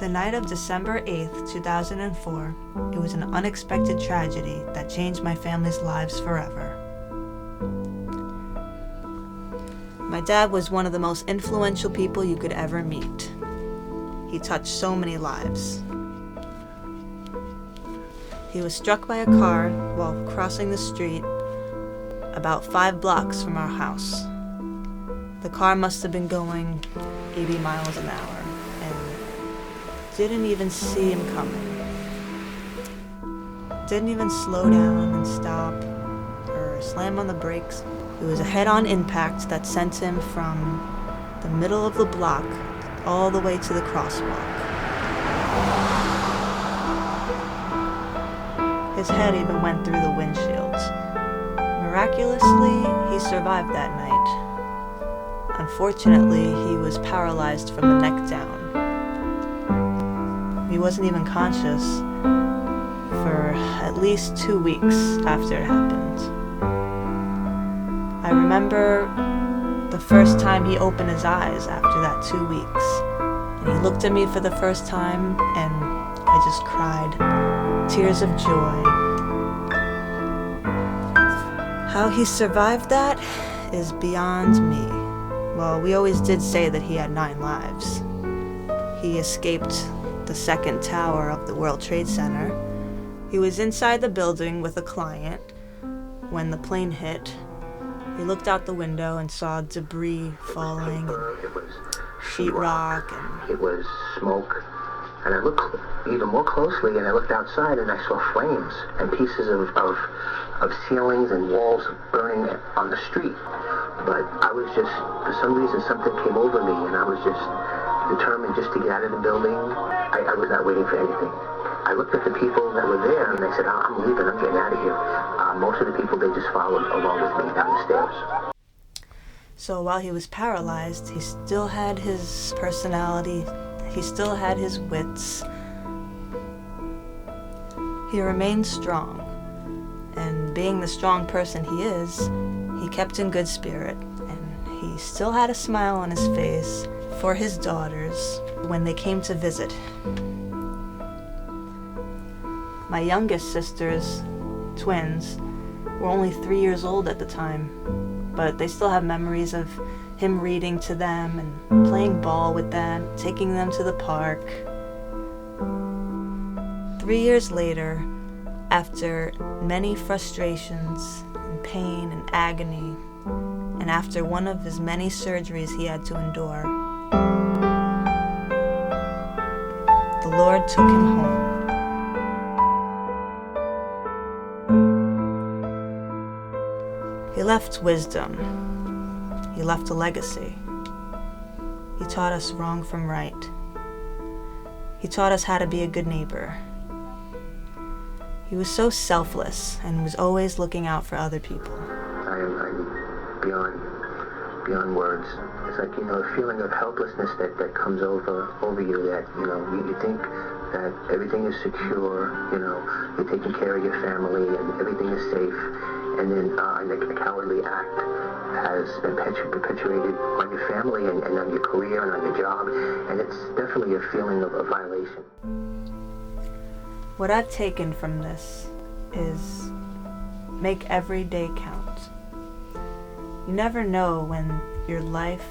the night of December 8th, 2004, it was an unexpected tragedy that changed my family's lives forever. My dad was one of the most influential people you could ever meet. He touched so many lives. He was struck by a car while crossing the street about 5 blocks from our house. The car must have been going 80 miles an hour and didn't even see him coming. Didn't even slow down and stop or slam on the brakes. It was a head-on impact that sent him from the middle of the block all the way to the crosswalk. His head even went through the windshield. Miraculously, he survived that night. Unfortunately, he was paralyzed from the neck down. He wasn't even conscious for at least 2 weeks after it happened. I remember the first time he opened his eyes after that 2 weeks. And he looked at me for the first time, and I just cried tears of joy. How he survived that is beyond me. Well, we always did say that he had 9 lives. He escaped the second tower of the World Trade Center. He was inside the building with a client when the plane hit. He looked out the window and saw debris falling, It was sheetrock, and it was smoke. And I looked even more closely, and I looked outside, and I saw flames and pieces of ceilings and walls burning on the street. But I was just, for some reason, something came over me, and I was just determined just to get out of the building. I was not waiting for anything. I looked at the people that were there, and I said, I'm leaving, I'm getting out of here. Most of the people, they just followed along with me down the stairs. so while he was paralyzed, he still had his personality, he still had his wits. He remained strong, and being the strong person he is, he kept in good spirit, and he still had a smile on his face for his daughters when they came to visit. My youngest sisters, twins, were only 3 years old at the time, but they still have memories of him reading to them and playing ball with them, taking them to the park. 3 years later, after many frustrations and pain and agony, and after one of his many surgeries he had to endure, the Lord took him home. He left wisdom. He left a legacy. He taught us wrong from right. He taught us how to be a good neighbor. He was so selfless and was always looking out for other people. I'm beyond words. It's like, a feeling of helplessness that comes over you, that, you think that everything is secure, you're taking care of your family and everything is safe, and then a cowardly act has been perpetuated on your family and on your career and on your job, and it's definitely a feeling of a violation. What I've taken from this is make every day count. You never know when your life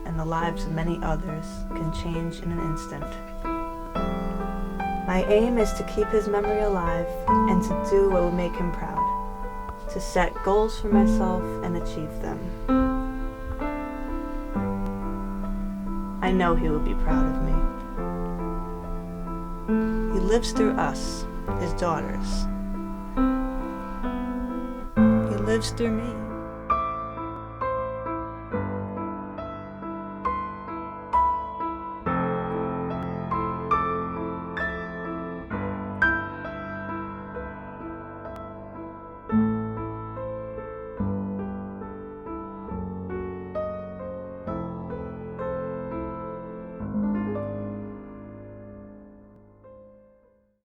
and the lives of many others can change in an instant. My aim is to keep his memory alive and to do what would make him proud, to set goals for myself and achieve them. I know he will be proud of me. He lives through us, his daughters. He lives through me.